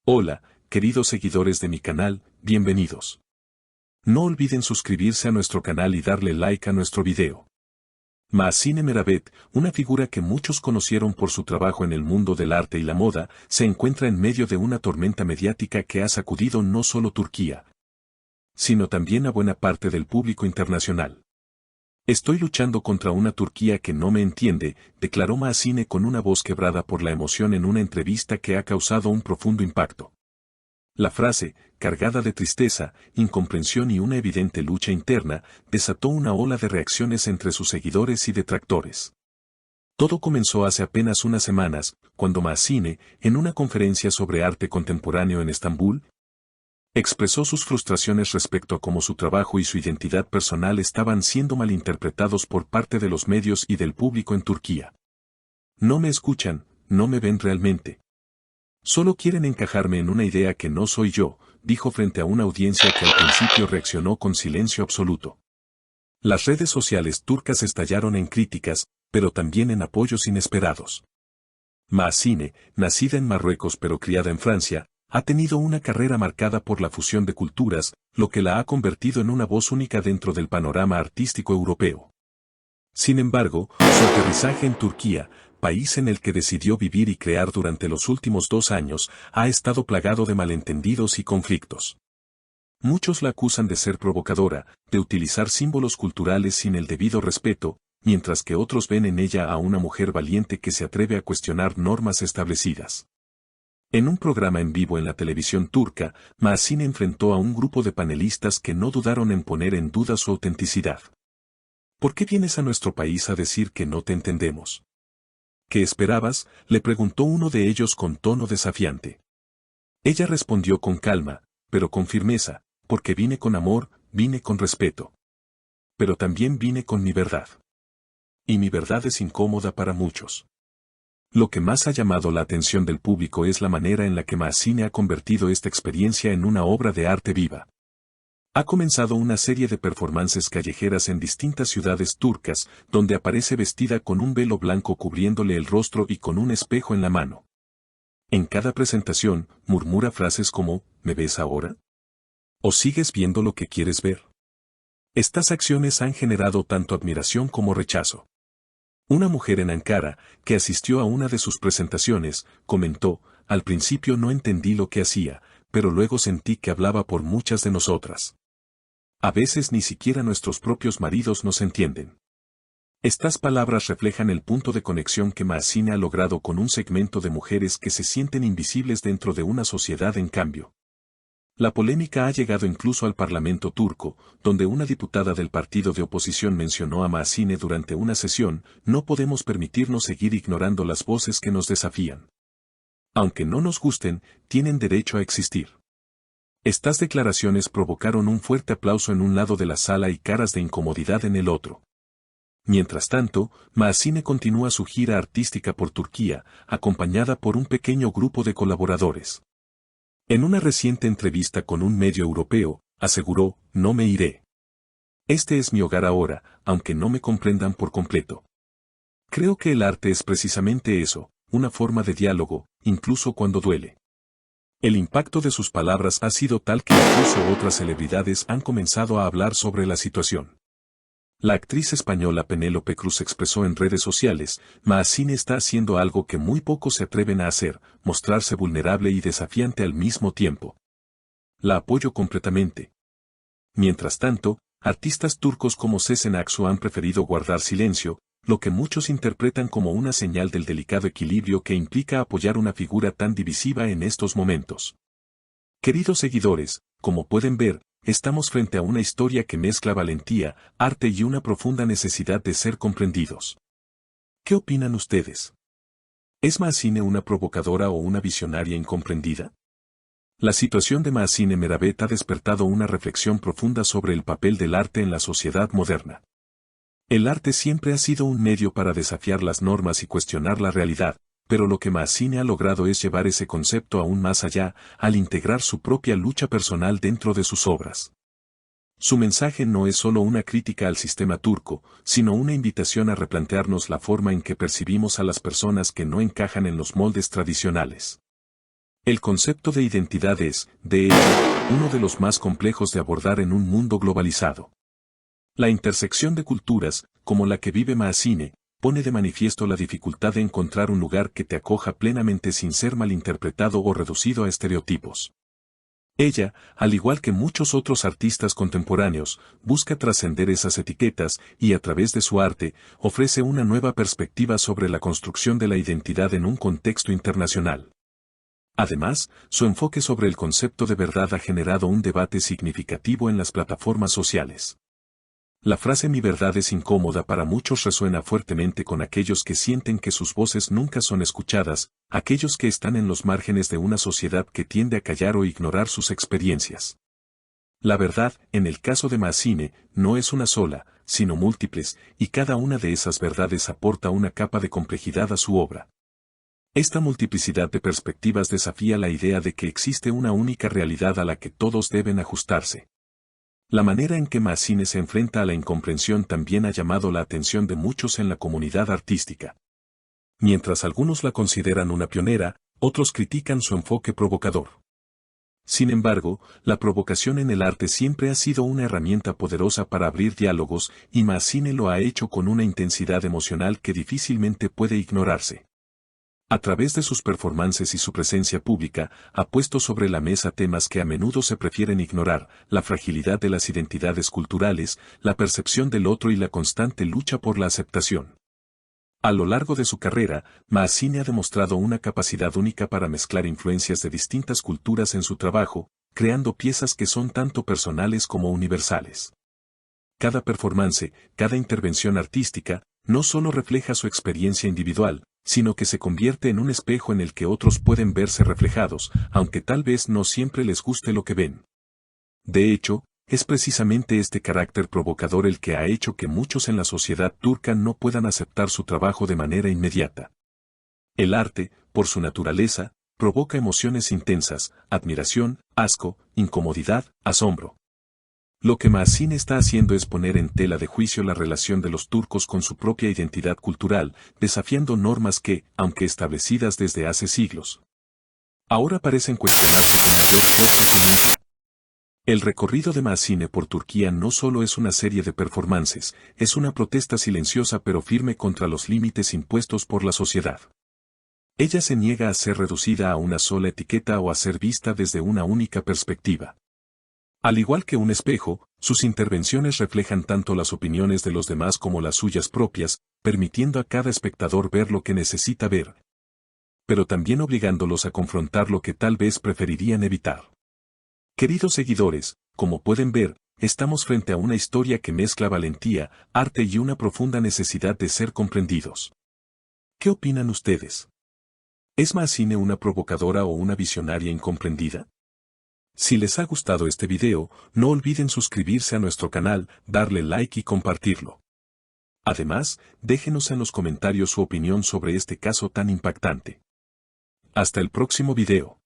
Hola, queridos seguidores de mi canal, bienvenidos. No olviden suscribirse a nuestro canal y darle like a nuestro video. Mahsine Meravet, una figura que muchos conocieron por su trabajo en el mundo del arte y la moda, se encuentra en medio de una tormenta mediática que ha sacudido no solo Turquía, sino también a buena parte del público internacional. Estoy luchando contra una Turquía que no me entiende, declaró Mahsine con una voz quebrada por la emoción en una entrevista que ha causado un profundo impacto. La frase, cargada de tristeza, incomprensión y una evidente lucha interna, desató una ola de reacciones entre sus seguidores y detractores. Todo comenzó hace apenas unas semanas, cuando Mahsine, en una conferencia sobre arte contemporáneo en Estambul, expresó sus frustraciones respecto a cómo su trabajo y su identidad personal estaban siendo malinterpretados por parte de los medios y del público en Turquía. No me escuchan, no me ven realmente. Solo quieren encajarme en una idea que no soy yo, dijo frente a una audiencia que al principio reaccionó con silencio absoluto. Las redes sociales turcas estallaron en críticas, pero también en apoyos inesperados. Mahsine, nacida en Marruecos pero criada en Francia, ha tenido una carrera marcada por la fusión de culturas, lo que la ha convertido en una voz única dentro del panorama artístico europeo. Sin embargo, su aterrizaje en Turquía, país en el que decidió vivir y crear durante los últimos 2 años, ha estado plagado de malentendidos y conflictos. Muchos la acusan de ser provocadora, de utilizar símbolos culturales sin el debido respeto, mientras que otros ven en ella a una mujer valiente que se atreve a cuestionar normas establecidas. En un programa en vivo en la televisión turca, Mahsine enfrentó a un grupo de panelistas que no dudaron en poner en duda su autenticidad. ¿Por qué vienes a nuestro país a decir que no te entendemos? ¿Qué esperabas?, le preguntó uno de ellos con tono desafiante. Ella respondió con calma, pero con firmeza, porque vine con amor, vine con respeto. Pero también vine con mi verdad. Y mi verdad es incómoda para muchos. Lo que más ha llamado la atención del público es la manera en la que Mahsine ha convertido esta experiencia en una obra de arte viva. Ha comenzado una serie de performances callejeras en distintas ciudades turcas, donde aparece vestida con un velo blanco cubriéndole el rostro y con un espejo en la mano. En cada presentación, murmura frases como, ¿me ves ahora? ¿O sigues viendo lo que quieres ver? Estas acciones han generado tanto admiración como rechazo. Una mujer en Ankara, que asistió a una de sus presentaciones, comentó, al principio no entendí lo que hacía, pero luego sentí que hablaba por muchas de nosotras. A veces ni siquiera nuestros propios maridos nos entienden. Estas palabras reflejan el punto de conexión que Mahsine ha logrado con un segmento de mujeres que se sienten invisibles dentro de una sociedad en cambio. La polémica ha llegado incluso al Parlamento turco, donde una diputada del partido de oposición mencionó a Mahsine durante una sesión, no podemos permitirnos seguir ignorando las voces que nos desafían. Aunque no nos gusten, tienen derecho a existir. Estas declaraciones provocaron un fuerte aplauso en un lado de la sala y caras de incomodidad en el otro. Mientras tanto, Mahsine continúa su gira artística por Turquía, acompañada por un pequeño grupo de colaboradores. En una reciente entrevista con un medio europeo, aseguró, no me iré. Este es mi hogar ahora, aunque no me comprendan por completo. Creo que el arte es precisamente eso, una forma de diálogo, incluso cuando duele. El impacto de sus palabras ha sido tal que incluso otras celebridades han comenzado a hablar sobre la situación. La actriz española Penélope Cruz expresó en redes sociales, Mahsine está haciendo algo que muy pocos se atreven a hacer, mostrarse vulnerable y desafiante al mismo tiempo. La apoyo completamente. Mientras tanto, artistas turcos como Sezen Aksu han preferido guardar silencio, lo que muchos interpretan como una señal del delicado equilibrio que implica apoyar una figura tan divisiva en estos momentos. Queridos seguidores, como pueden ver, estamos frente a una historia que mezcla valentía, arte y una profunda necesidad de ser comprendidos. ¿Qué opinan ustedes? ¿Es Mahsine una provocadora o una visionaria incomprendida? La situación de Mahsine Meravet ha despertado una reflexión profunda sobre el papel del arte en la sociedad moderna. El arte siempre ha sido un medio para desafiar las normas y cuestionar la realidad, pero lo que Mahsine ha logrado es llevar ese concepto aún más allá, al integrar su propia lucha personal dentro de sus obras. Su mensaje no es solo una crítica al sistema turco, sino una invitación a replantearnos la forma en que percibimos a las personas que no encajan en los moldes tradicionales. El concepto de identidad es, de hecho, uno de los más complejos de abordar en un mundo globalizado. La intersección de culturas, como la que vive Maazine, pone de manifiesto la dificultad de encontrar un lugar que te acoja plenamente sin ser malinterpretado o reducido a estereotipos. Ella, al igual que muchos otros artistas contemporáneos, busca trascender esas etiquetas y a través de su arte, ofrece una nueva perspectiva sobre la construcción de la identidad en un contexto internacional. Además, su enfoque sobre el concepto de verdad ha generado un debate significativo en las plataformas sociales. La frase "mi verdad es incómoda" para muchos resuena fuertemente con aquellos que sienten que sus voces nunca son escuchadas, aquellos que están en los márgenes de una sociedad que tiende a callar o ignorar sus experiencias. La verdad, en el caso de Maazine, no es una sola, sino múltiples, y cada una de esas verdades aporta una capa de complejidad a su obra. Esta multiplicidad de perspectivas desafía la idea de que existe una única realidad a la que todos deben ajustarse. La manera en que Maazine se enfrenta a la incomprensión también ha llamado la atención de muchos en la comunidad artística. Mientras algunos la consideran una pionera, otros critican su enfoque provocador. Sin embargo, la provocación en el arte siempre ha sido una herramienta poderosa para abrir diálogos, y Maazine lo ha hecho con una intensidad emocional que difícilmente puede ignorarse. A través de sus performances y su presencia pública, ha puesto sobre la mesa temas que a menudo se prefieren ignorar: la fragilidad de las identidades culturales, la percepción del otro y la constante lucha por la aceptación. A lo largo de su carrera, Maazine ha demostrado una capacidad única para mezclar influencias de distintas culturas en su trabajo, creando piezas que son tanto personales como universales. Cada performance, cada intervención artística, no solo refleja su experiencia individual, sino que se convierte en un espejo en el que otros pueden verse reflejados, aunque tal vez no siempre les guste lo que ven. De hecho, es precisamente este carácter provocador el que ha hecho que muchos en la sociedad turca no puedan aceptar su trabajo de manera inmediata. El arte, por su naturaleza, provoca emociones intensas: admiración, asco, incomodidad, asombro. Lo que Maazine está haciendo es poner en tela de juicio la relación de los turcos con su propia identidad cultural, desafiando normas que, aunque establecidas desde hace siglos, ahora parecen cuestionarse con mayor fuerza que nunca. El recorrido de Maazine por Turquía no solo es una serie de performances, es una protesta silenciosa pero firme contra los límites impuestos por la sociedad. Ella se niega a ser reducida a una sola etiqueta o a ser vista desde una única perspectiva. Al igual que un espejo, sus intervenciones reflejan tanto las opiniones de los demás como las suyas propias, permitiendo a cada espectador ver lo que necesita ver, pero también obligándolos a confrontar lo que tal vez preferirían evitar. Queridos seguidores, como pueden ver, estamos frente a una historia que mezcla valentía, arte y una profunda necesidad de ser comprendidos. ¿Qué opinan ustedes? ¿Es Maazine una provocadora o una visionaria incomprendida? Si les ha gustado este video, no olviden suscribirse a nuestro canal, darle like y compartirlo. Además, déjenos en los comentarios su opinión sobre este caso tan impactante. Hasta el próximo video.